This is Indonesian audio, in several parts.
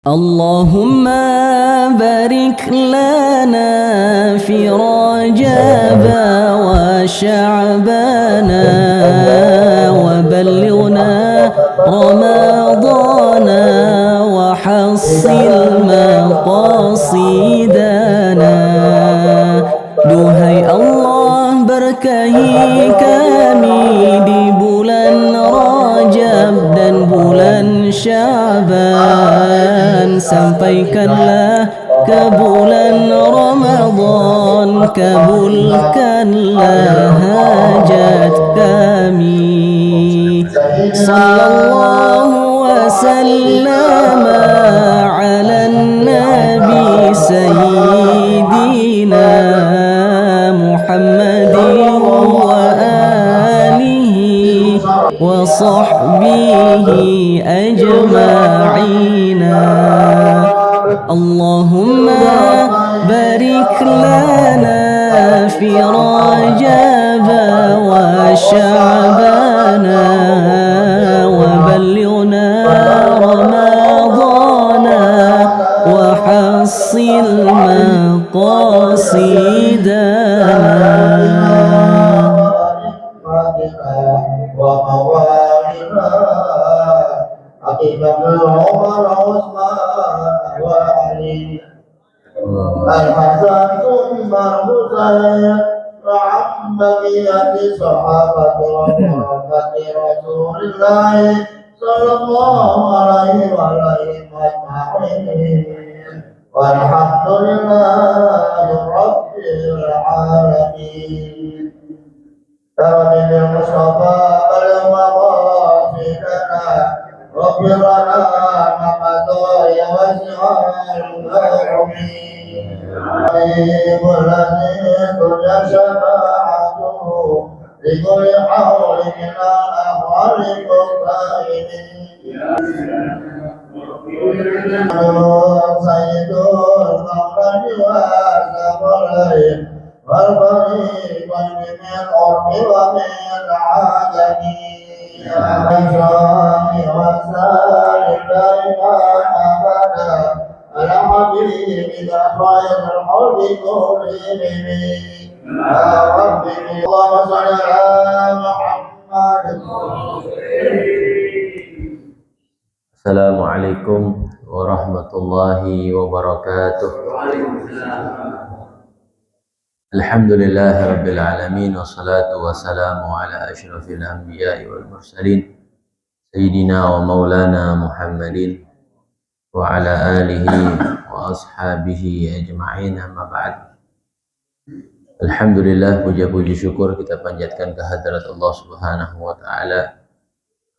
اللهم بارك لنا في رجب وشعبان وبلغنا رمضان وحصل مقاصدنا. Duhai Allah, berkahi kami di bulan Rajab dan bulan Sya'ban. Sampaikanlah ke bulan Ramadan, kabulkanlah hajat kami. Sallallahu wasallam ala nabi sayyidina Muhammad wa alihi wa sahbihi ajma'ina. Allahumma barik lana fi Rajab wa Sya'ban wa ballighna Ramadana wa hassil maqasidana. الحسن ثم الحسين وعن بقية صحابة ورفقة رسول الله صلى الله عليه وسلم أجمعين والحمد لله رب العالمين. ترى المصطفى المقاصدنا رب لنا مقضايا وسعى الذي ترجى شفاعته لكل حول من الأحوال القائمين. سيد القمر والثقلين والفريقين من الأرض ومن العالم. الشام والسالم دائما أبدا على حبيبك خير الحب كلهم. يا ربي اللهم صل على محمد. Assalamualaikum warahmatullahi wabarakatuh. Alhamdulillahi rabbil alamin, wassalatu wassalamu ala asyrafil anbiya'i wal mursalin sayyidina wa maulana Muhammadin wa ala alihi wa ashabihi ajma'in, amma ba'd. Alhamdulillah, puja-puji syukur kita panjatkan kehadirat Allah Subhanahu wa ta'ala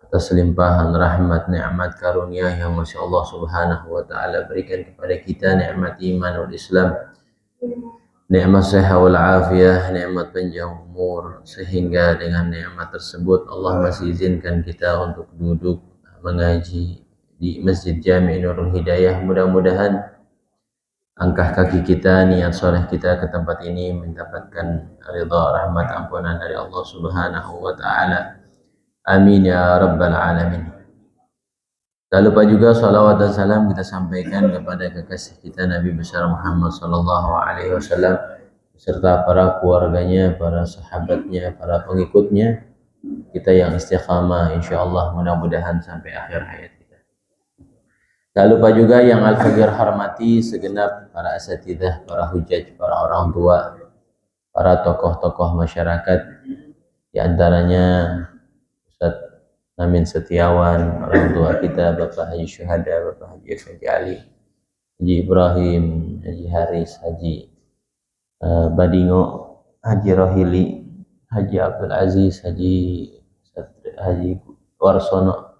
atas limpahan rahmat, nikmat, karunia yang masya Allah Subhanahu wa ta'ala berikan kepada kita, nikmat iman wal Islam, nikmat sehat wal afiyah, nikmat panjang umur, sehingga dengan nikmat tersebut Allah masih izinkan kita untuk duduk mengaji di Masjid Jami' Nurul Hidayah. Mudah-mudahan langkah kaki kita, niat soleh kita ke tempat ini mendapatkan ridha, rahmat, ampunan dari Allah Subhanahu wa ta'ala. Amin ya rabbal alamin. Tak lupa juga salawat dan salam kita sampaikan kepada kekasih kita Nabi besar Muhammad sallallahu alaihi wasallam beserta para keluarganya, para sahabatnya, para pengikutnya, kita yang istiqamah insyaallah mudah-mudahan sampai akhir hayat kita. Tak lupa juga yang Al-Fajr hormati segenap para asatidzah, para hujaj, para orang tua, para tokoh-tokoh masyarakat, di antaranya Ustaz Amin Setiawan, orang tua kita Bapak Haji Syuhada, Bapak Haji Effendi Ali, Haji Ibrahim, Haji Haris, Haji Badingo, Haji Rohili, Haji Abdul Aziz, Haji Warsono,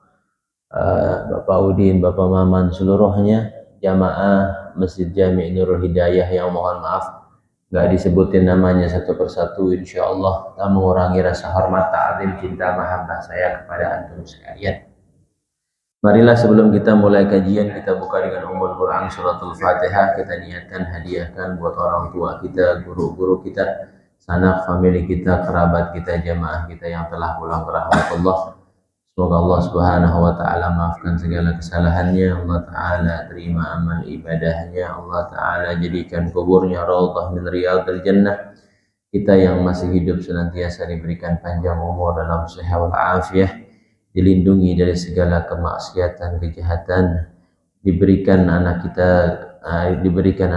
Bapak Udin, Bapak Maman, seluruhnya jamaah Masjid Jami' Nurul Hidayah yang mohon maaf nggak disebutin namanya satu persatu, insyaallah tak mengurangi rasa hormat, ta'zim, cinta, mahabbah saya kepada antum sekalian. Marilah sebelum kita mulai kajian, kita buka dengan Ummul Quran suratul Fatihah. Kita niatkan hadiahkan buat orang tua kita, guru-guru kita, sanak famili kita, kerabat kita, jamaah kita yang telah pulang ke rahmatullah. Semoga Allah Subhanahu wa taala maafkan segala kesalahannya, Allah taala terima amal ibadahnya, Allah taala jadikan kuburnya raudhah min riyadhil jannah. Kita yang masih hidup senantiasa diberikan panjang umur dalam sehat wal afiah, dilindungi dari segala kemaksiatan, kejahatan, diberikan anak kita, jadikan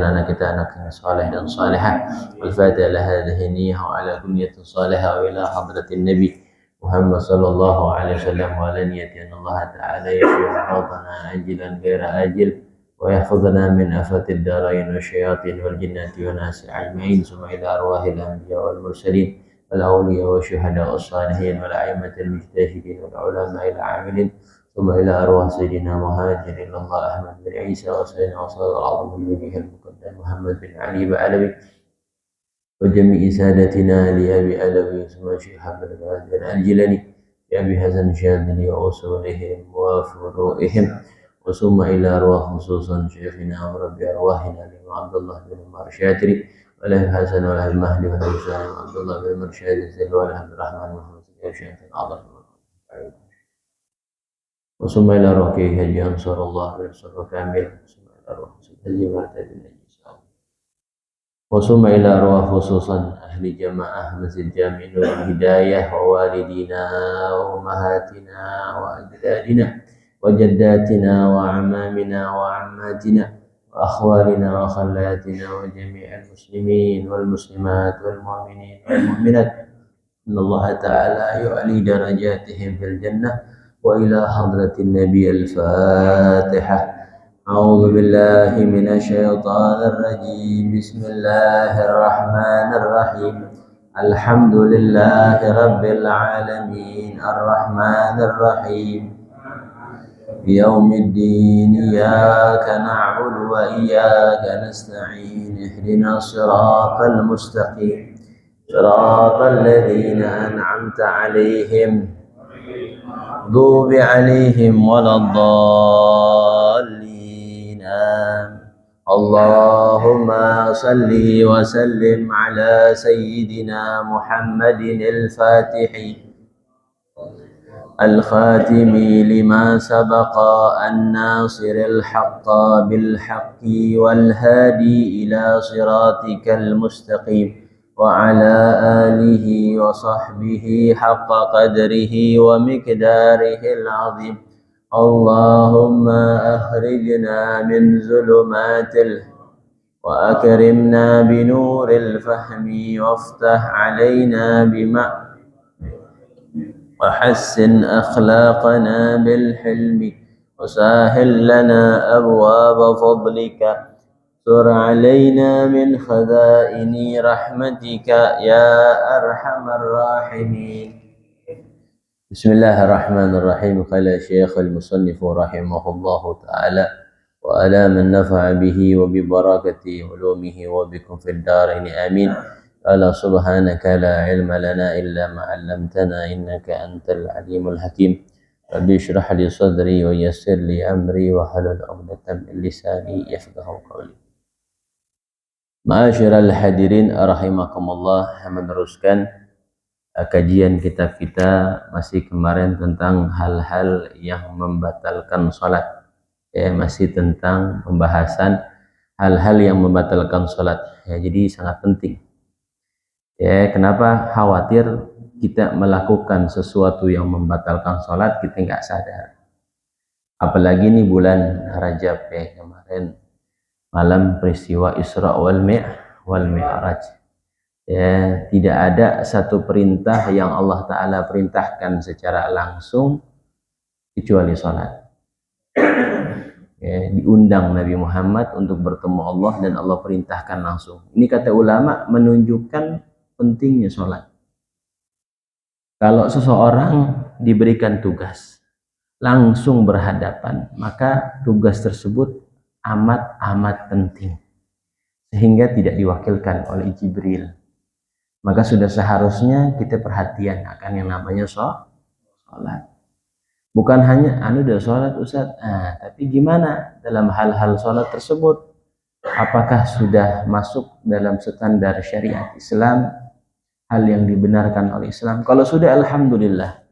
anak kita anak yang saleh dan salihah. Al-Fatihah ala hadhihi niyyah wa ala kunniyatin salihah wa ila hadratin Nabi Muhammad sallallahu alaihi wasallam wa ala niyyati anna Allah ta'ala yashfi maradana ajilan ghaira ajil wa yahfazana min afatid darain wa syayatin wal jinnati wa nasi ajma'in. Summa ila arwahil anbiya wal mursalin wal awliya wa syuhada was salihin wal a'immatil mujtahidin wal ulama'il 'amilin. ثم إلى أرواح سيدنا مهاجر إلى الله أحمد بن عيسى وسيدنا وصلى العظيم بوجهه المقدم محمد بن علي بعلوي وجميع سادتنا لأبي علوي ثم شيخ عبد القادر الجيلاني لأبي حسن الشاذلي وأصولهم وفروعهم وثم إلى أرواح خصوصا شيخنا وربي أرواحنا الإمام عبد الله بن عمر الشاتري والأبي حسن والأبي المهدي والأبي سالم وعبد الله بن عمر الشاذلي والأبي عبد الرحمن محمد الشيخ الأعظم ثم إلى روح هدي أنصار الله ونصر كامل ثم إلى روح هدي مرتد وثم إلى روح خصوصا أهل جماعة مسجد جامع نور الهداية ووالدينا وأمهاتنا وأجدادنا وجداتنا وأعمامنا وعماتنا وأخوالنا وخالاتنا وجميع المسلمين والمسلمات والمؤمنين والمؤمنات إن الله تعالى يعلي درجاتهم في الجنة. وإلى حضرة النبي الفاتحة. أعوذ بالله من الشيطان الرجيم. بسم الله الرحمن الرحيم. الحمد لله رب العالمين الرحمن الرحيم يوم الدين إياك نعبد وإياك نستعين اهدنا الصراط المستقيم صراط الذين أنعمت عليهم غضب عليهم ولا الضالين اللهم صل وسلم على سيدنا محمد الفاتح الخاتم لما سبق الناصر الحق بالحق والهادي إلى صراطك المستقيم وعلى آله وصحبه حق قدره ومقداره العظيم. اللهم أخرجنا من ظلمات وأكرمنا بنور الفهم وافتح علينا وحسن أخلاقنا بالحلم وسهل لنا أبواب فضلك سر علينا من خزائن رحمتك يا أرحم الراحمين. بسم الله الرحمن الرحيم. قال الشيخ المصنف رحمه الله تعالى وعلى من نفع به وببركة علومه وبكم في الدارين آمين. قال سبحانك لا علم لنا إلا ما علمتنا إنك أنت العليم الحكيم. رب اشرح لي صدري ويسر لي أمري واحلل عقدة من لساني يفقهوا قولي. Ma'asyiral hadirin rahimakumullah, meneruskan kajian kitab kita masih kemarin tentang hal-hal yang membatalkan salat. Masih tentang pembahasan hal-hal yang membatalkan salat. Jadi sangat penting. Kenapa? Khawatir kita melakukan sesuatu yang membatalkan salat kita nggak sadar. Apalagi ini bulan Rajab kemarin malam peristiwa Isra wal Mi'raj. Tidak ada satu perintah yang Allah Ta'ala perintahkan secara langsung kecuali salat. Diundang Nabi Muhammad untuk bertemu Allah dan Allah perintahkan langsung. Ini kata ulama menunjukkan pentingnya salat. Kalau seseorang diberikan tugas langsung berhadapan, maka tugas tersebut amat penting sehingga tidak diwakilkan oleh Jibril. Maka sudah seharusnya kita perhatian akan yang namanya sholat. Bukan hanya udah sholat Ustaz, tapi gimana dalam hal-hal sholat tersebut? Apakah sudah masuk dalam standar syariat Islam, hal yang dibenarkan oleh Islam? Kalau sudah, alhamdulillah.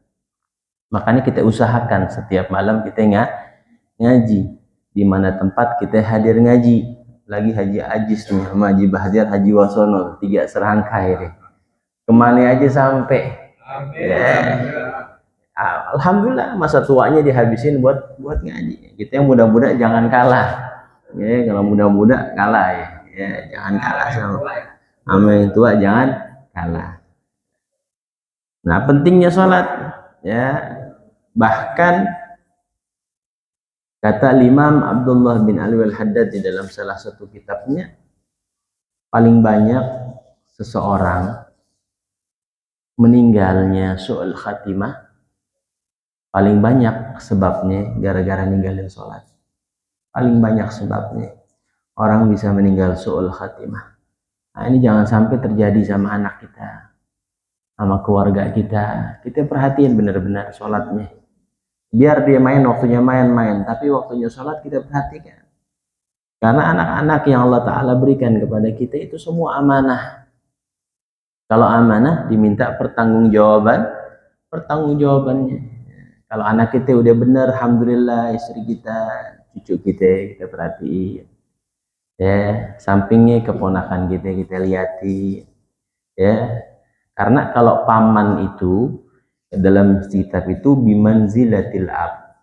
Makanya kita usahakan setiap malam kita ngaji. Di mana tempat kita hadir ngaji. Lagi Haji Ajis nih, sama Haji Bahdir, Haji Wasono, 3 serangkai deh. Kemana aja sampai. Alhamdulillah masa tuanya dihabisin buat ngaji. Kita yang muda-muda jangan kalah. Ya, kalau muda-muda kalah ya. Ya, jangan kalah sama yang tua, jangan kalah. Nah, pentingnya sholat ya. Bahkan kata Imam Abdullah bin Ali al-Haddad di dalam salah satu kitabnya, paling banyak seseorang meninggalnya su'ul khatimah, paling banyak sebabnya gara-gara ninggalin sholat. Paling banyak sebabnya orang bisa meninggal su'ul khatimah. Nah, ini jangan sampai terjadi sama anak kita, sama keluarga kita. Kita perhatiin benar-benar sholatnya. Biar dia main, waktunya main-main, tapi waktunya sholat kita perhatikan. Karena anak-anak yang Allah Ta'ala berikan kepada kita itu semua amanah. Kalau amanah diminta pertanggungjawabannya. Kalau anak kita udah benar, alhamdulillah, istri kita, cucu kita perhatiin. Ya, sampingnya keponakan kita lihatin. Ya, karena kalau paman itu dalam kitab itu bimanzilatil ab,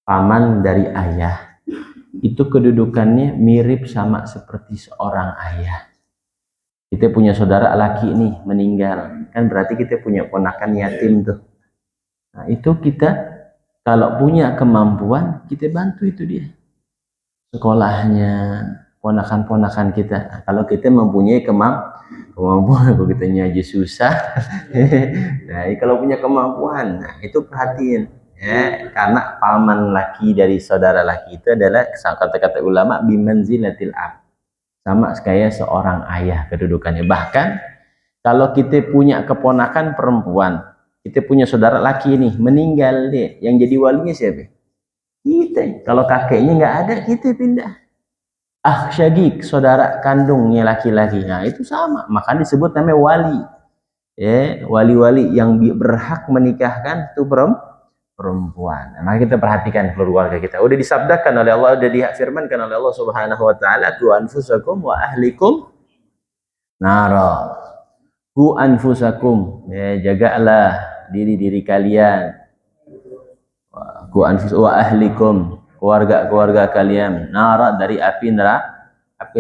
paman dari ayah, itu kedudukannya mirip sama seperti seorang ayah. Kita punya saudara laki nih meninggal, kan berarti kita punya ponakan yatim tuh. Nah, itu kita kalau punya kemampuan kita bantu itu dia sekolahnya, ponakan-ponakan kita. Nah, kalau kita mempunyai kemampuan, begitu aja susah. Nah, kalau punya kemampuan, nah itu perhatiin ya, karena paman laki dari saudara laki itu adalah kata-kata ulama bimanzilatil ab, sama kayak seorang ayah kedudukannya. Bahkan kalau kita punya keponakan perempuan, kita punya saudara laki nih meninggal deh, yang jadi walinya siapa? Kita. Kalau kakeknya nggak ada, kita pindah. Syagik, saudara kandungnya laki-laki. Nah, itu sama. Makanya disebut namanya wali. Ya, wali-wali yang berhak menikahkan itu perempuan. Nah, maka kita perhatikan keluarga kita. Udah disabdakan oleh Allah, udah difirmankan oleh Allah Subhanahu wa taala, "Qu anfusakum wa ahlikum nara." Qu anfusakum, ya, jagalah diri kalian. Qu anfusakum wa ahlikum, keluarga kalian, nara, dari api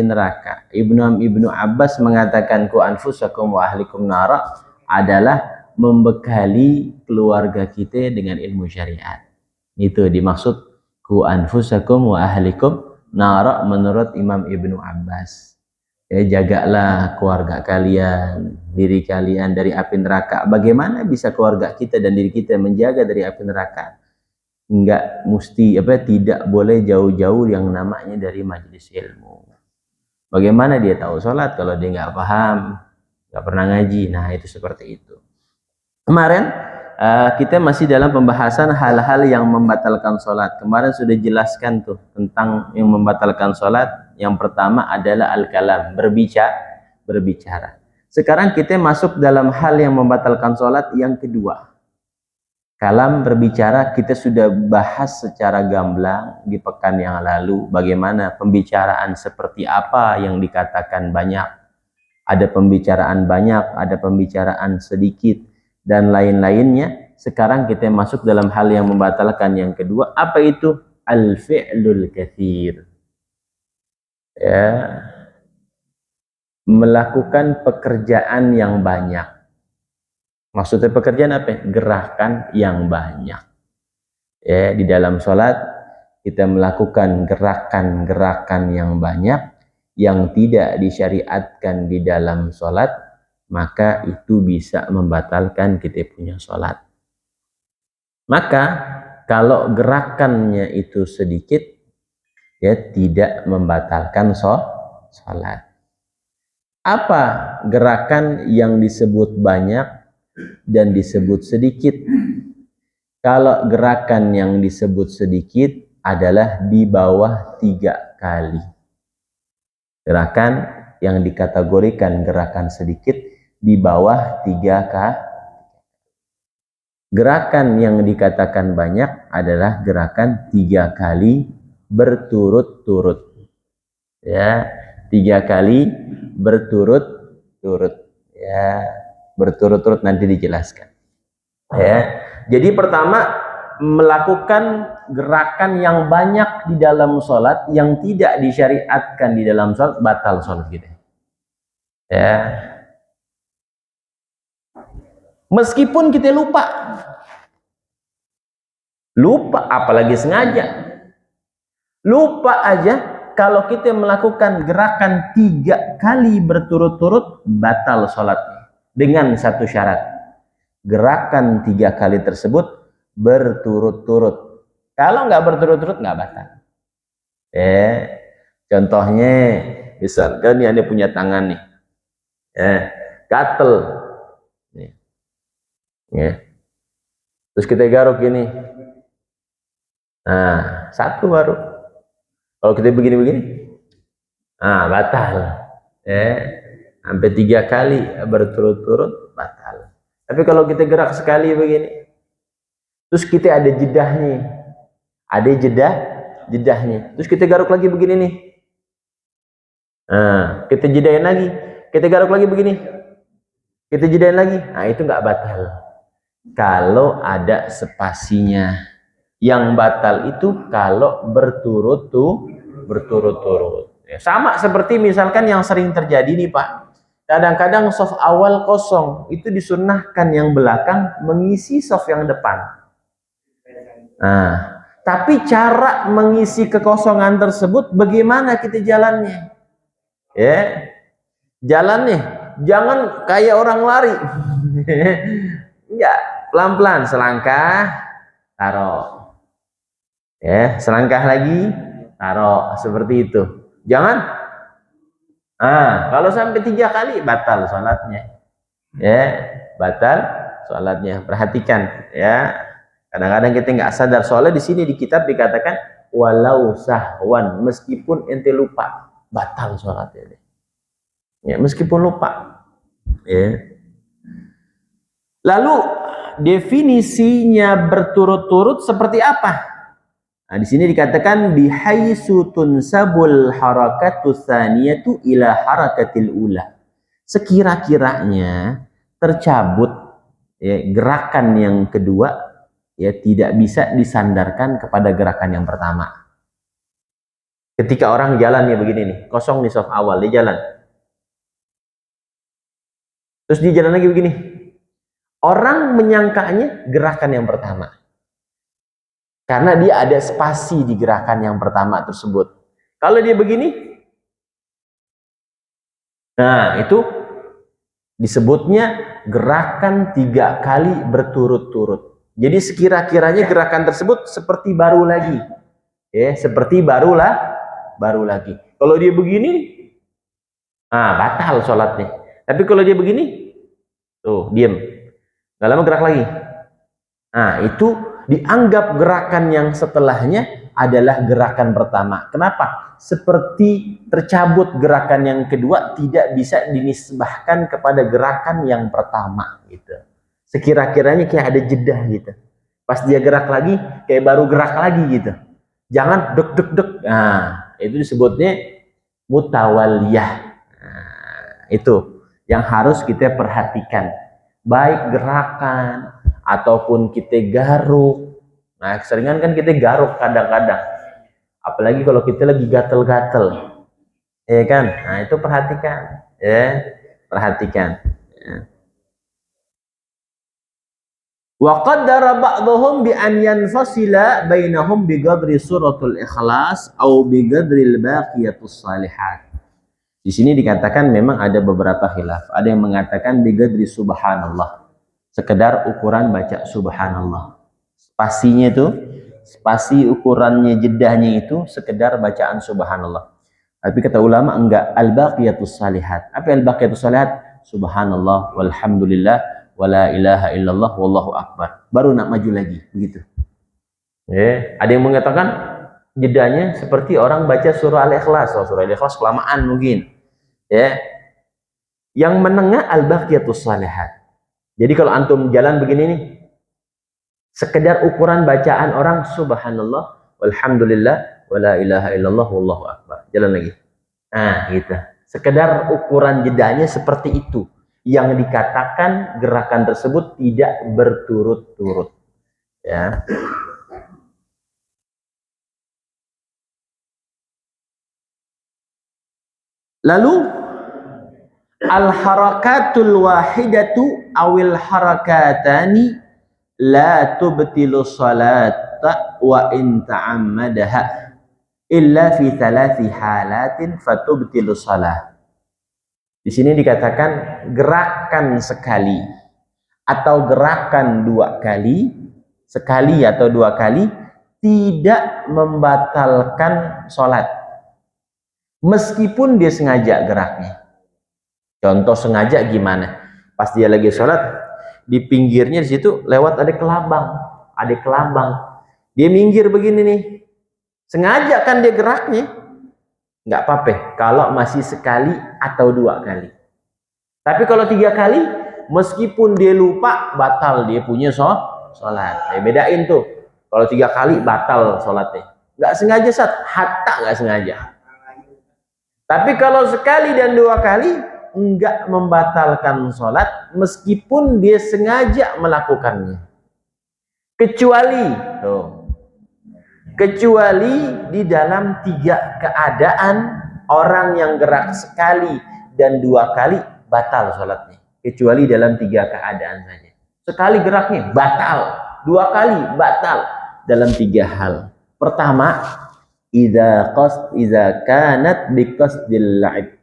neraka. Ibnu Abbas mengatakan ku anfusakum wa ahlikum nara adalah membekali keluarga kita dengan ilmu syariat. Itu dimaksud ku anfusakum wa ahlikum nara menurut Imam Ibnu Abbas. Ya, jagalah keluarga kalian, diri kalian dari api neraka. Bagaimana bisa keluarga kita dan diri kita menjaga dari api neraka? Enggak mesti tidak boleh jauh-jauh yang namanya dari majelis ilmu. Bagaimana dia tahu sholat kalau dia nggak paham, nggak pernah ngaji? Nah, itu seperti itu. Kemarin kita masih dalam pembahasan hal-hal yang membatalkan sholat. Kemarin sudah jelaskan tuh tentang yang membatalkan sholat. Yang pertama adalah al-kalam, berbicara. Sekarang kita masuk dalam hal yang membatalkan sholat yang kedua. Kalam, berbicara, kita sudah bahas secara gamblang di pekan yang lalu. Bagaimana pembicaraan seperti apa yang dikatakan banyak. Ada pembicaraan banyak, ada pembicaraan sedikit, dan lain-lainnya. Sekarang kita masuk dalam hal yang membatalkan yang kedua. Apa itu? Al-fi'lul katsir. Ya, melakukan pekerjaan yang banyak. Maksudnya pekerjaan apa? Gerakan yang banyak. Ya, di dalam sholat kita melakukan gerakan-gerakan yang banyak yang tidak disyariatkan di dalam sholat, maka itu bisa membatalkan kita punya sholat. Maka kalau gerakannya itu sedikit, ya tidak membatalkan sholat. Apa gerakan yang disebut banyak dan disebut sedikit? Kalau gerakan yang disebut sedikit adalah di bawah 3 kali. Gerakan yang dikategorikan gerakan sedikit di bawah 3 kali. Gerakan yang dikatakan banyak adalah gerakan 3 kali berturut-turut. Ya, 3 kali berturut-turut. Ya, berturut-turut nanti dijelaskan. Ya, jadi pertama melakukan gerakan yang banyak di dalam sholat yang tidak disyariatkan di dalam sholat, batal sholat kita. Ya, meskipun kita lupa apalagi sengaja, lupa aja. Kalau kita melakukan gerakan 3 kali berturut-turut, batal sholatnya dengan satu syarat, gerakan 3 kali tersebut berturut-turut. Kalau nggak berturut-turut nggak batal. Contohnya misalkan nih Anda punya tangan nih, gatel nih, terus kita garuk gini, nah satu baru. Kalau kita begini-begini, batal. Sampai 3 kali berturut-turut batal. Tapi kalau kita gerak sekali begini, terus kita ada jedahnya, terus kita garuk lagi begini nih, kita jedain lagi, kita garuk lagi begini, kita jedain lagi, itu nggak batal. Kalau ada spasinya. Yang batal itu kalau berturut-turut. Sama seperti misalkan yang sering terjadi nih Pak, kadang-kadang saf awal kosong, itu disunnahkan yang belakang mengisi saf yang depan. Tapi cara mengisi kekosongan tersebut bagaimana kita jalannya? Jalannya jangan kayak orang lari. Enggak, pelan-pelan, selangkah taruh. Selangkah lagi taruh, seperti itu. Jangan kalau sampai 3 kali batal sholatnya. Batal sholatnya. Perhatikan ya. Kadang-kadang kita nggak sadar, soalnya di sini di kitab dikatakan walau sahwan, meskipun ente lupa, batal sholatnya. Meskipun lupa. Lalu definisinya berturut-turut seperti apa? Di sini dikatakan bihaitsu tunsabul harakatu tsaniyatu ila harakatil ula. Sekira-kiranya tercabut gerakan yang kedua tidak bisa disandarkan kepada gerakan yang pertama. Ketika orang jalan begini nih, kosong nih saf awal, dia jalan. Terus dia jalan lagi begini. Orang menyangkanya gerakan yang pertama. Karena dia ada spasi di gerakan yang pertama tersebut. Kalau dia begini, itu disebutnya gerakan 3 kali berturut-turut. Jadi sekira-kiranya gerakan tersebut seperti baru lagi. Seperti baru lagi. Kalau dia begini, batal sholatnya. Tapi kalau dia begini, tuh diam. Gak lama gerak lagi. Itu dianggap gerakan yang setelahnya adalah gerakan pertama. Kenapa? Seperti tercabut gerakan yang kedua, tidak bisa dinisbahkan kepada gerakan yang pertama gitu. Sekira-kiranya kayak ada jeda gitu. Pas dia gerak lagi, kayak baru gerak lagi gitu. Jangan deg-deg-deg. Itu disebutnya mutawaliyah. Itu yang harus kita perhatikan. Baik gerakan ataupun kita garuk. Seringan kan kita garuk kadang-kadang. Apalagi kalau kita lagi gatel-gatel. Kan? Itu perhatikan. Perhatikan. Wa qaddara ba'dhum bi an yanfasila bainahum bi qadri suratul ikhlas atau bi qadri al-baqiyatus salihat. Di sini dikatakan memang ada beberapa khilaf. Ada yang mengatakan bi qadri subhanallah. Sekedar ukuran baca subhanallah. Spasinya itu, spasi ukurannya jedahnya itu sekedar bacaan subhanallah. Tapi kata ulama enggak, al-baqiyatus salihat. Apa al-baqiyatus salihat? Subhanallah walhamdulillah wala ilaha illallah wallahu akbar. Baru nak maju lagi, begitu. Ada yang mengatakan jedahnya seperti orang baca surah Al-Ikhlas. Surah Al-Ikhlas kelamaan mungkin. Yang menengah al-baqiyatus salihat. Jadi kalau antum jalan begini nih, Sekedar ukuran bacaan orang subhanallah, walhamdulillah, wala ilaha illallah, wallahu akbar. Jalan lagi. Nah, gitu. Sekedar ukuran jedanya seperti itu. Yang dikatakan gerakan tersebut tidak berturut-turut. Ya. Lalu al-harakatul wahidatu awil harakatani la tubtilu salata wa in ta'ammadaha illa fi thalathi halatin fatubtilu salah. Di sini dikatakan gerakan sekali atau gerakan dua kali, sekali atau dua kali tidak membatalkan sholat meskipun dia sengaja geraknya. Contoh sengaja gimana? Pas dia lagi sholat, di pinggirnya di situ lewat ada kelabang, dia minggir begini nih, sengaja kan dia geraknya, nggak apa-apa kalau masih sekali atau dua kali. Tapi kalau 3 kali, meskipun dia lupa, batal dia punya sholat. Bedain tuh, kalau 3 kali batal sholatnya, nggak sengaja hatta nggak sengaja. Tapi kalau sekali dan 2 kali, nggak membatalkan sholat meskipun dia sengaja melakukannya. Kecuali di dalam 3 keadaan orang yang gerak sekali dan 2 kali batal sholatnya. Kecuali dalam 3 keadaan saja. Sekali geraknya batal, 2 kali batal dalam 3 hal. Pertama, idza kanat biqasdil la'ib.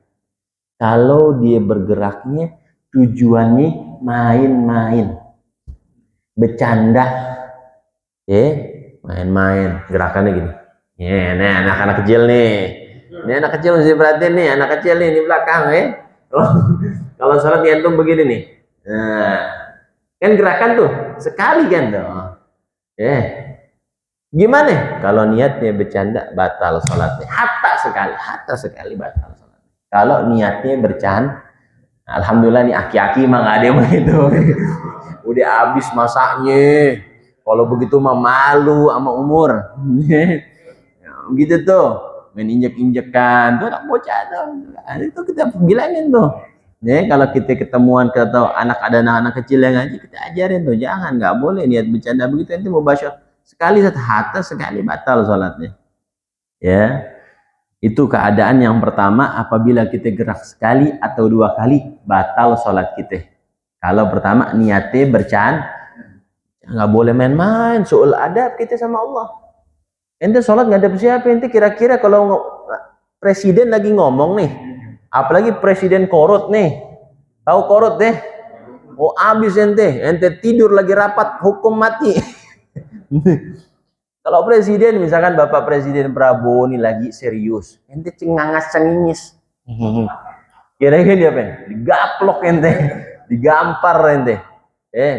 Kalau dia bergeraknya tujuannya main-main, bercanda, main-main, gerakannya gini. Ini anak-anak kecil nih. Ini anak kecil mesti perhatiin nih, anak kecil nih di belakang Kalau sholat nyantum begini nih. Nah, kan gerakan tuh sekali kan tuh. Gimana? Kalau niatnya bercanda batal sholatnya. Hatta sekali batal sholatnya. Kalau niatnya bercanda, alhamdulillah nih aki-aki mah nggak ada yang begitu. Udah habis masaknya. Kalau begitu mah malu sama umur. Gitu tuh, main injek-injekan tuh anak bocah tuh. Itu kita bilangin tuh. Kalau kita ketemuan atau ada anak-anak kecil yang ngaji, kita ajarin tuh, jangan, nggak boleh niat bercanda begitu, nanti mau basyar sekali hatta sekali batal sholatnya. Ya. Itu keadaan yang pertama, apabila kita gerak sekali atau 2 kali batal sholat kita. Kalau pertama niatnya bercanda, nggak boleh main-main, soal adab kita sama Allah. Ente sholat nggak ada siapa, ente kira-kira kalau presiden lagi ngomong nih, apalagi presiden korut nih, tahu korut deh, abis ente tidur lagi rapat hukum mati. Kalau presiden, misalkan Bapak Presiden Prabowo ini lagi serius, ente cengangas cengingis, kira-kira dia apa? Digaplok ente, digampar ente,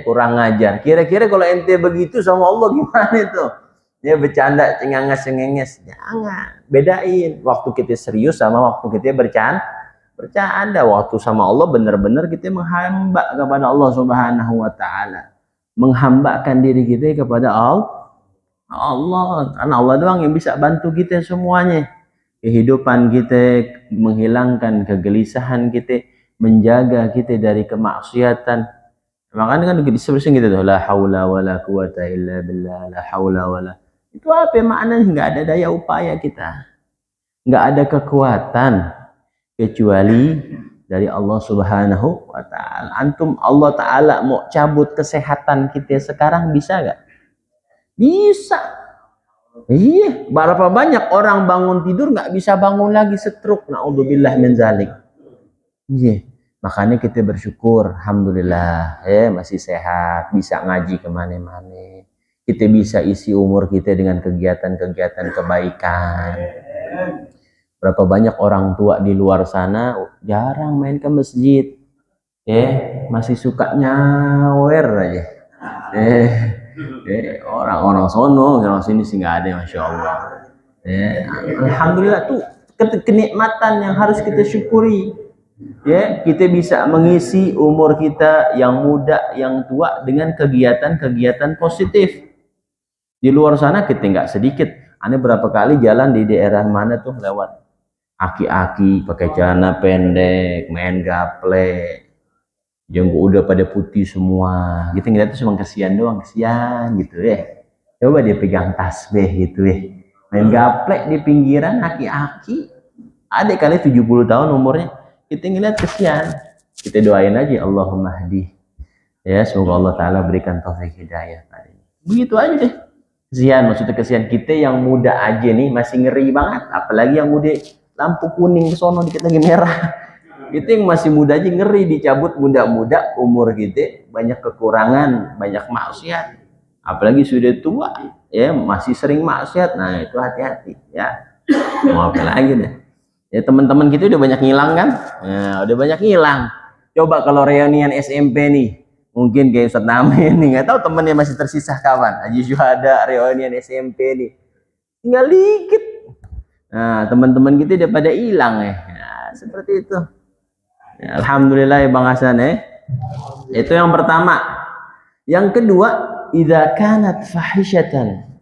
kurang ngajar. Kira-kira kalau ente begitu sama Allah gimana itu? Dia bercanda cengangas cengingis, jangan. Bedain waktu kita serius sama waktu kita bercanda. Waktu sama Allah benar-benar kita menghamba kepada Allah Subhanahu wa Ta'ala, menghambakan diri kita kepada Allah, karena Allah doang yang bisa bantu kita semuanya. Kehidupan kita, menghilangkan kegelisahan kita, menjaga kita dari kemaksiatan. Makanya kan disebutkan gitu tuh, la haula wala quwata illa billah, la haula wala. Itu apa maknanya? Nggak ada daya upaya kita, nggak ada kekuatan kecuali dari Allah Subhanahu wa Ta'ala. Antum Allah Ta'ala mau cabut kesehatan kita sekarang, bisa nggak? Bisa. Iya, berapa banyak orang bangun tidur nggak bisa bangun lagi, stroke, naudzubillah min zalik. Iya, makanya kita bersyukur, alhamdulillah, masih sehat, bisa ngaji kemana-mana. Kita bisa isi umur kita dengan kegiatan-kegiatan kebaikan. Berapa banyak orang tua di luar sana jarang main ke masjid, masih suka nyawer aja. Orang-orang sono, orang sini sih nggak ada, masya Allah. Alhamdulillah tuh kenikmatan yang harus kita syukuri. Kita bisa mengisi umur kita yang muda, yang tua dengan kegiatan-kegiatan positif. Di luar sana kita nggak sedikit. Aneh berapa kali jalan di daerah mana tuh lewat aki-aki pakai celana pendek, main gaple, jenggot udah pada putih semua. Kita ngeliat tuh cuma kesian doang, kesian gitu ya. Coba dia pegang tasbih gitu ya. Main gaple di pinggiran aki-aki. Adik kali 70 tahun umurnya. Kita ngeliat kesian. Kita doain aja Allahumma hadi. Ya, semoga Allah Ta'ala berikan taufik hidayah. Begitu aja deh. Kesian, maksudnya kesian kita yang muda aja nih masih ngeri banget. Apalagi yang muda lampu kuning ke sono dikit lagi merah. Kita yang masih muda aja ngeri dicabut muda-muda umur kita banyak kekurangan, banyak maksiat. Apalagi sudah tua, ya masih sering maksiat. Nah itu hati-hati ya. Mau apa lagi deh? Ya teman-teman kita udah banyak ngilang kan? Ya, udah banyak ngilang. Coba kalau reunian SMP nih, mungkin kayak Ustadz Namin nih, nggak tahu temennya masih tersisa kapan. Haji Syuhada reunian SMP nih, tinggal dikit. Nah teman-teman kita udah pada hilang ya. Nah, seperti itu. Ya, alhamdulillah ya Bang Hasan ya. Itu yang pertama. Yang kedua, idza kanat fahishatan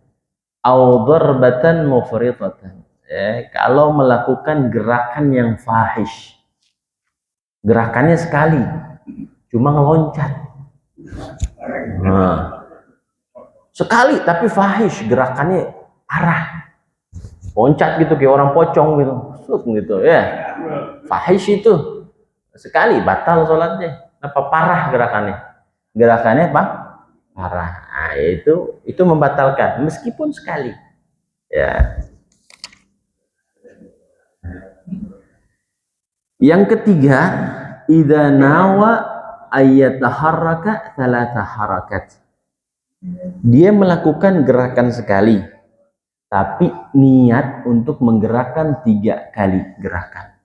aw darbatan mufridatan. Ya, kalau melakukan gerakan yang fahish. Gerakannya sekali, cuma ngeloncat. Nah, sekali tapi fahish, gerakannya parah. Loncat gitu kayak orang pocong gitu. Gitu ya. Fahish itu. Sekali batal sholatnya. Apa parah gerakannya? Gerakannya apa? Parah. Nah, itu membatalkan meskipun sekali. Ya. Yang ketiga, idza nawa ayyataharraka thalatha harakat. Dia melakukan gerakan sekali, tapi niat untuk menggerakkan 3 kali gerakan.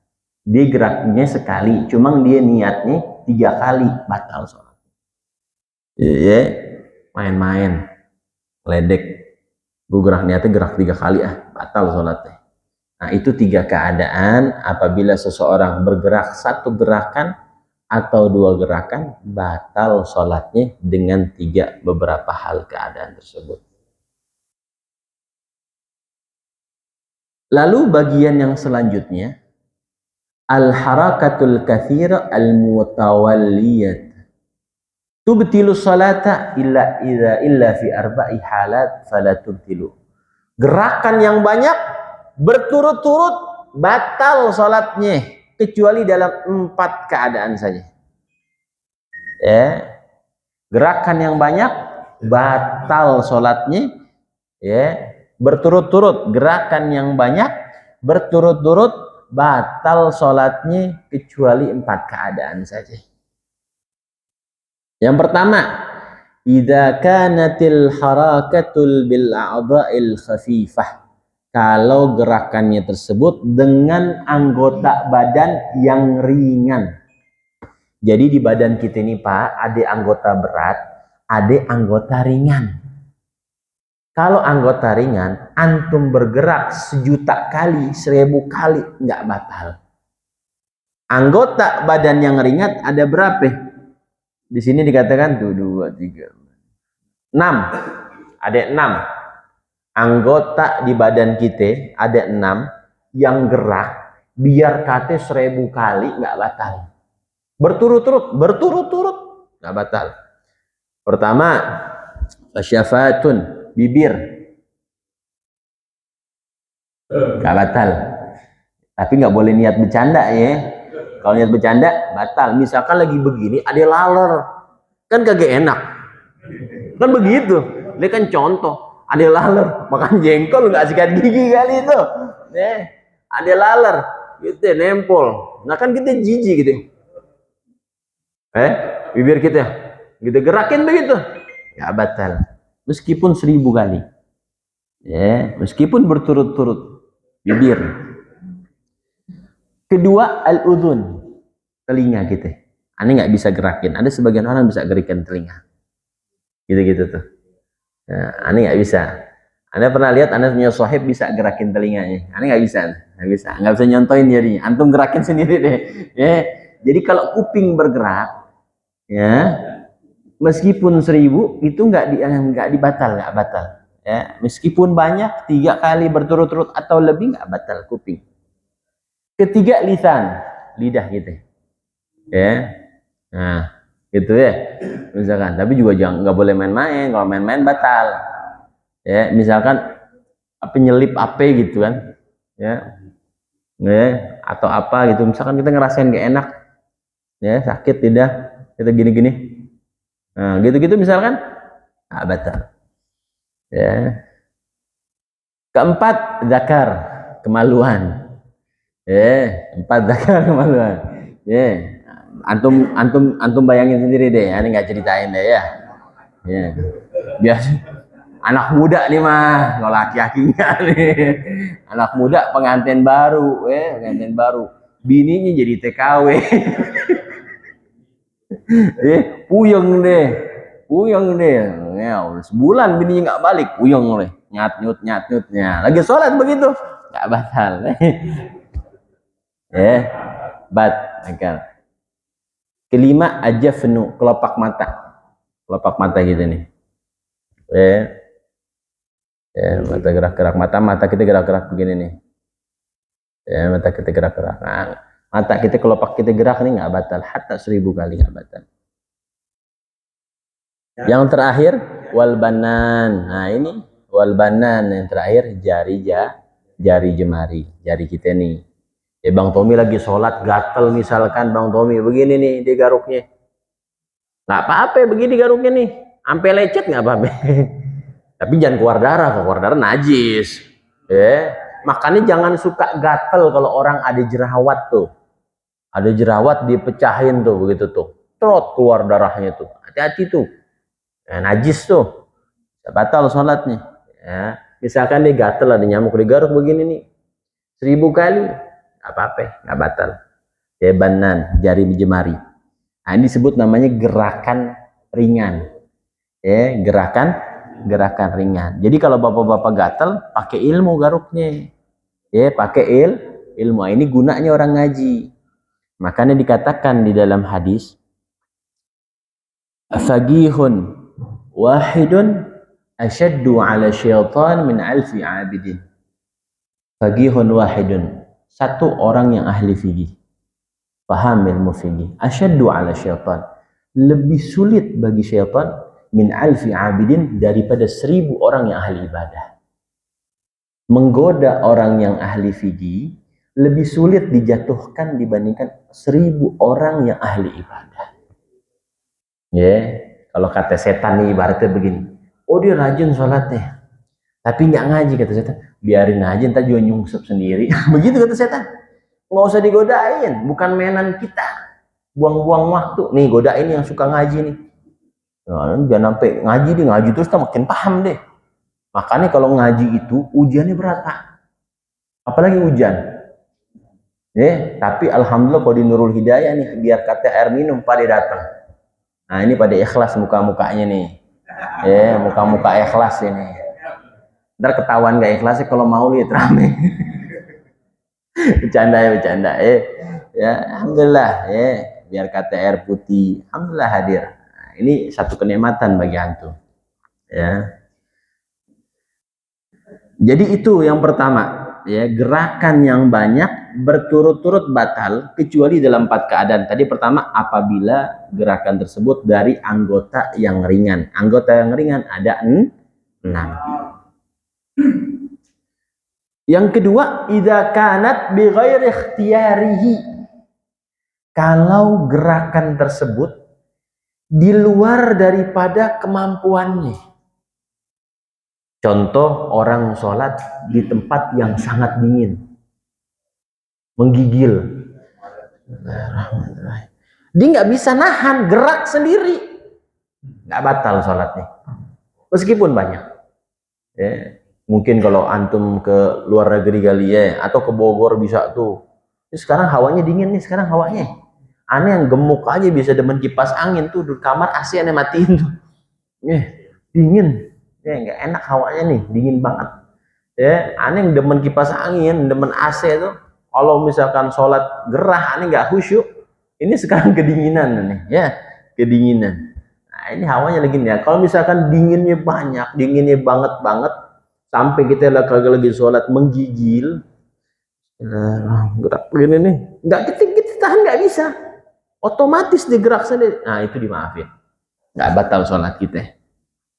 Dia geraknya sekali, cuma dia niatnya 3 kali, batal sholat. Iya, main-main, ledek. Gue niatnya gerak 3 kali batal sholatnya. Nah itu 3 keadaan apabila seseorang bergerak 1 gerakan atau 2 gerakan, batal sholatnya dengan 3 beberapa hal keadaan tersebut. Lalu bagian yang selanjutnya, al-harakatul kathira al-mutawalliyat tubtilu salata illa fi 4 halat fala tubtilu. Gerakan yang banyak berturut-turut batal sholatnya kecuali dalam 4 keadaan saja. Ya, gerakan yang banyak batal sholatnya, ya, berturut-turut. Gerakan yang banyak berturut-turut batal sholatnya kecuali 4 keadaan saja. Yang pertama, idza kanatil harakatul bil a'dha'il khafifah. Kalau gerakannya tersebut dengan anggota badan yang ringan. Jadi di badan kita ini Pak, ada anggota berat, ada anggota ringan. Kalau anggota ringan, antum bergerak 1.000.000 kali, 1.000 kali, nggak batal. Anggota badan yang ringan ada berapa? Di sini dikatakan tuh 2, 3, 6. Ada 6. Anggota di badan kita ada 6 yang gerak biar kate 1.000 kali nggak batal. Berturut-turut nggak batal. Pertama, syafatun, bibir nggak batal. Tapi nggak boleh niat bercanda ya. Kalau niat bercanda batal. Misalkan lagi begini ada laler, kan kagak enak. Kan begitu. Ini kan contoh. Ada laler, makan jengkol nggak sikat gigi kali itu. Ada laler, gitu nempel. Nah kan kita jijik gitu. Bibir kita, gitu gerakin begitu, nggak batal. Meskipun 1.000 kali. Ya, meskipun berturut-turut bibir. Kedua, al-udhun, telinga kita. Aneh nggak bisa gerakin. Ada sebagian orang bisa gerakin telinga. Gitu-gitu tuh. Nah, aneh nggak bisa. Anda pernah lihat Anda punya sahib bisa gerakin telinganya? Aneh nggak bisa, nggak bisa nyontoin jadinya. Antum gerakin sendiri deh. Ya. Jadi kalau kuping bergerak, ya, meskipun 1.000 itu nggak dibatal, nggak batal. Ya, meskipun banyak 3 kali berturut-turut atau lebih nggak batal kuping. Ketiga lisan, lidah gitu. Ya. Nah, gitu ya. Misalkan, tapi juga jangan nggak boleh main-main. Kalau main-main batal. Ya, misalkan apa nyelip apa gitu kan. Ya. Ya, atau apa gitu. Misalkan kita ngerasain gak enak. Ya, sakit tidak, kita gini-gini. Nah, gitu-gitu misalkan batal. Ya. Keempat, zakar, kemaluan. Empat zakar kemaluan. Antum bayangin sendiri deh, ini nggak ceritain deh ya. Biasa anak muda nih mah, kalau laki-laki enggak nih. Anak muda pengantin baru, bininya jadi TKW. Puyeng deh. Ya, sebulan bininya nggak balik, puyeng deh. Nyat-nyutnya. Lagi sholat begitu, nggak batal. Batal. Kelima, aja penuh kelopak mata gitu nih. Mata gerak-gerak, mata kita gerak-gerak begini nih. Mata kita gerak-gerak. Nah, mata kita, kelopak kita gerak nih nggak batal, hatta 1000 kali nggak batal. Yang terakhir wal banan. Nah ini wal banan yang terakhir, jari jemari, jari kita nih. Bang Tommy lagi sholat gatel misalkan, Bang Tommy begini nih di garuknya. Nggak apa-apa begini garuknya nih, sampai lecet nggak apa-apa. Tapi jangan keluar darah najis. Makanya jangan suka gatel kalau orang ada jerawat tuh. Ada jerawat dipecahin tuh begitu tuh. Trot keluar darahnya tuh. Hati-hati tuh. Najis tuh. Batal sholatnya. Misalkan dia gatel, ada nyamuk di garuk begini nih. 1000 kali. Apa-apa, nggak batal. Banan, jari jemari. Nah, ini disebut namanya gerakan ringan. Gerakan ringan. Jadi kalau bapak-bapak gatel, pakai ilmu garuknya. Pakai ilmu. Ini gunanya orang ngaji. Makanya dikatakan di dalam hadis, fagihun wahidun asyaddu ala syaitan min alfi abidin. Fagihun wahidun, satu orang yang ahli fikih, paham ilmu fikih, asyaddu ala syaitan, lebih sulit bagi syaitan min alfi abidin, daripada 1000 orang yang ahli ibadah. Menggoda orang yang ahli fikih lebih sulit dijatuhkan dibandingkan 1000 orang yang ahli ibadah. Kalau kata setan nih ibaratnya begini, oh dia rajin sholatnya, tapi nggak ngaji, kata setan. Biarin aja, ntar juga nyungsep sendiri. Begitu kata setan. Nggak usah digodain, bukan mainan kita. Buang-buang waktu. Nih godain yang suka ngaji nih. Jangan sampai ngaji terus kita makin paham deh. Makanya kalau ngaji itu ujiannya berat, Pak. Apalagi hujan. Tapi alhamdulillah kalau di Nurul Hidayah nih, biar kata air minum pada datang. Nah ini pada ikhlas muka-mukanya nih. Muka-muka ikhlas ini. Ntar ketahuan gak ikhlasnya kalau mau lihat rame. Bercanda. Alhamdulillah. Biar kata air putih, alhamdulillah hadir. Nah, ini satu kenikmatan bagi antum. Jadi itu yang pertama. Gerakan yang banyak berturut-turut batal kecuali dalam 4 keadaan. Tadi pertama, apabila gerakan tersebut dari anggota yang ringan. Anggota yang ringan ada 6. Yang kedua, idza kanat bi ghairi ikhtiyarihi. Kalau gerakan tersebut di luar daripada kemampuannya. Contoh, orang sholat di tempat yang sangat dingin, menggigil, dia nggak bisa nahan, gerak sendiri, nggak batal sholatnya, meskipun banyak. Mungkin kalau antum ke luar negeri kali atau ke Bogor bisa tuh. Sekarang hawanya dingin nih, aneh yang gemuk aja bisa demen kipas angin tuh, di kamar AC aneh matiin tuh. Dingin. Nggak enak hawanya nih, dingin banget. Aneh yang demen kipas angin, demen AC tuh, kalau misalkan sholat gerah, aneh nggak khusyuk. Ini sekarang kedinginan nih, kedinginan. Nah, ini hawanya lagi nih ya. Kalau misalkan dinginnya banyak, dinginnya banget sampai kita lagi sholat menggigil, gerak begini nih, nggak kita tahan, nggak bisa, otomatis digerak sendiri. Nah itu dimaafin, nggak batal sholat kita.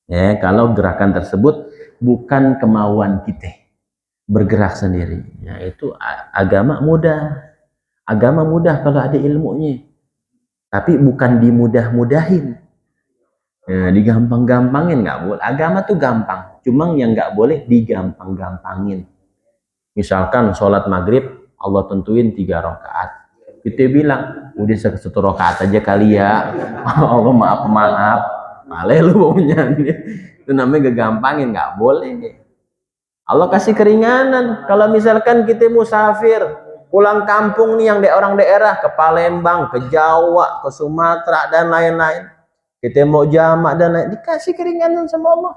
Ya, kalau gerakan tersebut bukan kemauan kita, bergerak sendiri. Ya, itu agama mudah. Agama mudah kalau ada ilmunya. Tapi bukan dimudah-mudahin. Ya, digampang-gampangin nggak boleh. Agama tuh gampang. Cuma yang nggak boleh digampang-gampangin. Misalkan sholat maghrib, Allah tentuin 3 rakaat. Kita bilang, udah 1 rakaat aja kali ya. Allah maaf. Malah lu maunya. Itu namanya kegampangin, nggak boleh. Allah kasih keringanan. Kalau misalkan kita musafir, pulang kampung nih yang orang daerah, ke Palembang, ke Jawa, ke Sumatera, dan lain-lain. Kita mau jamak dan lain, dikasih keringanan sama Allah.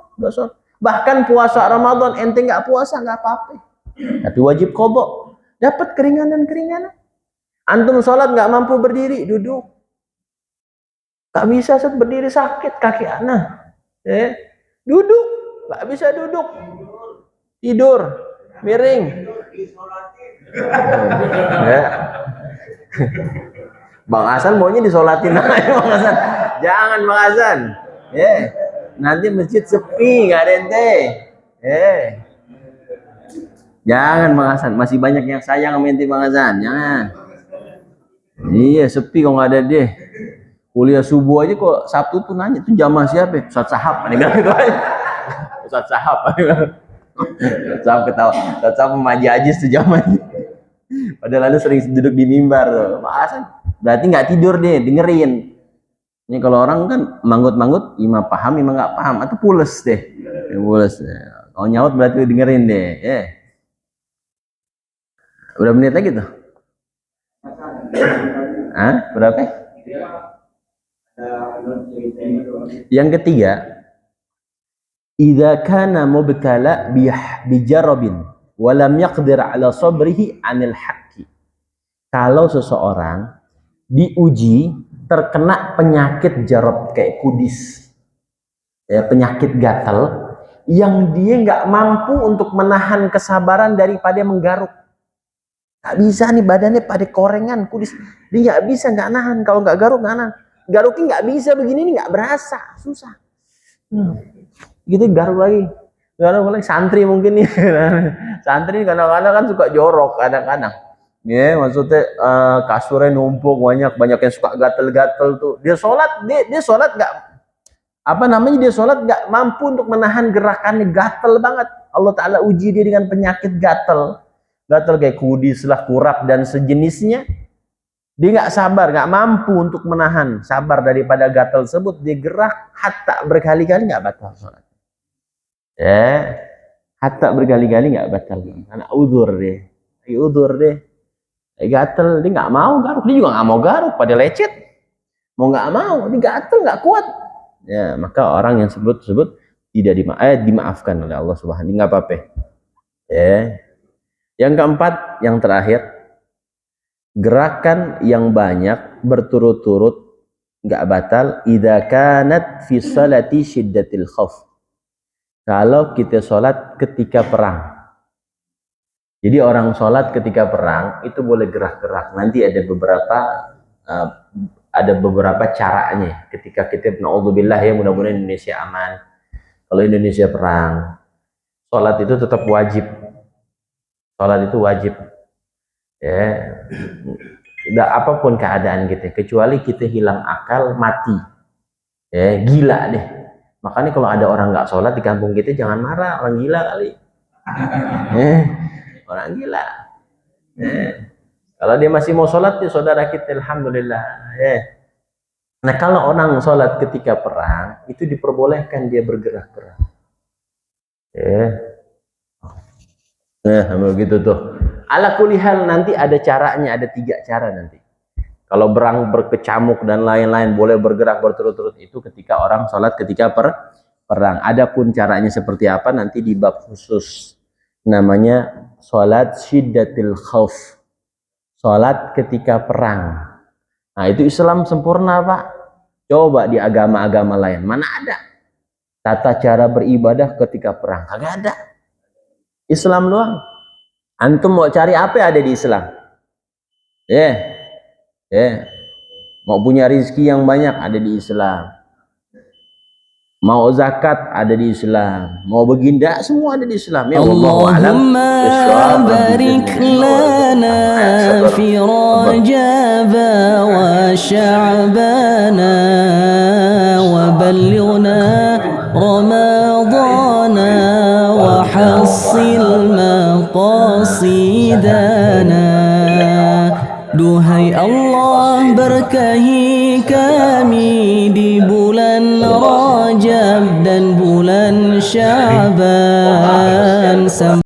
Bahkan puasa Ramadan, ente nggak puasa, nggak apa-apa. Tapi wajib qadha, dapat keringanan. Antum sholat nggak mampu berdiri, duduk. Nggak bisa berdiri, sakit kaki anak. Duduk, nggak bisa duduk. Tidur, miring. Ya. Bang Hasan maunya disolatin aja, Bang Hasan. Jangan Bang Hasan. Nanti masjid sepi, nggak ada ente. Jangan Bang Hasan, masih banyak yang sayang sama ente Bang Hasan. Jangan. Iya, sepi kok nggak ada deh. Kuliah subuh aja kok Sabtu tuh nanya tuh jamaah siapa? Ustaz Sahab, nih bilang gitu aja. Ustaz Sahab. Sahab ketawa. Ustaz Sahab memaji ajis tuh jamaahnya. Padahal lu sering duduk di mimbar tuh. Bang Hasan, berarti nggak tidur deh, dengerin. Ini kalau orang kan manggut-manggut, ima paham, ima nggak paham, atau pules deh. Pules. Kalau nyaut berarti dengerin deh. Berapa menit lagi tuh? Berapa? Yang ketiga, idza kana mubtala bijarabin wa lam yaqdir ala sabrihi 'anil haqqi. Kalau seseorang diuji terkena penyakit jarab kayak kudis, penyakit gatal, yang dia nggak mampu untuk menahan kesabaran daripada menggaruk. Nggak bisa nih, badannya pada korengan, kudis. Dia nggak bisa, nggak nahan. Kalau nggak garuk, nggak nahan. Garuknya nggak bisa begini nih, nggak berasa, susah. Gitu garuk lagi. Santri mungkin nih. Santri kadang-kadang kan suka jorok, kadang-kadang. Maksudnya kasurnya numpuk banyak yang suka gatel-gatel tuh. Dia sholat nggak dia sholat nggak mampu untuk menahan gerakannya, gatel banget. Allah Ta'ala uji dia dengan penyakit gatel kayak kudis lah, kurap dan sejenisnya. Dia nggak sabar, nggak mampu untuk menahan sabar daripada gatal tersebut. Dia gerak hatta berkali-kali, nggak batal sholat. Hatta berkali-kali nggak batal. Karena udur deh. Gatal, dia nggak mau garuk. Dia juga nggak mau garuk, pada lecet. Mau nggak mau, dia gatal, nggak kuat. Ya, maka orang yang sebut tidak dimaafkan oleh Allah Subhanahu. Nggak apa-apa. Yang keempat, yang terakhir, gerakan yang banyak berturut-turut nggak batal idza kanat fi salati syiddatil khauf. Kalau kita sholat ketika perang. Jadi orang sholat ketika perang itu boleh gerak-gerak. Nanti ada beberapa caranya. Ketika kita naudzubillah, ya mudah-mudahan Indonesia aman. Kalau Indonesia perang, sholat itu tetap wajib. Sholat itu wajib. Apapun keadaan kita, kecuali kita hilang akal, mati, gila deh. Makanya kalau ada orang nggak sholat di kampung kita, jangan marah, orang gila kali. Orang gila. Kalau dia masih mau sholat, ya saudara kita, alhamdulillah. Nah, kalau orang sholat ketika perang, itu diperbolehkan dia bergerak-gerak. Begitu tuh. Ala kulli hal, nanti ada caranya, ada 3 cara nanti. Kalau berang berkecamuk dan lain-lain, boleh bergerak berturut-turut, itu ketika orang sholat ketika perang. Adapun caranya seperti apa nanti di bab khusus, namanya sholat syiddatil khauf, sholat ketika perang. Nah, itu Islam sempurna, Pak. Coba di agama-agama lain, mana ada tata cara beribadah ketika perang? Kagak ada. Islam doang. Antum mau cari apa yang ada di Islam? Mau punya rizki yang banyak ada di Islam. Mau zakat ada di Islam. Mau beginda semua ada di Islam. Ya Allahumma barik lana fi Rajaba wa Sya'bana wa ballighna Ramadana wa hassil maqasidana. Duhai Allah, berkahi kami di bulan Rajab dan bulan Sya'ban.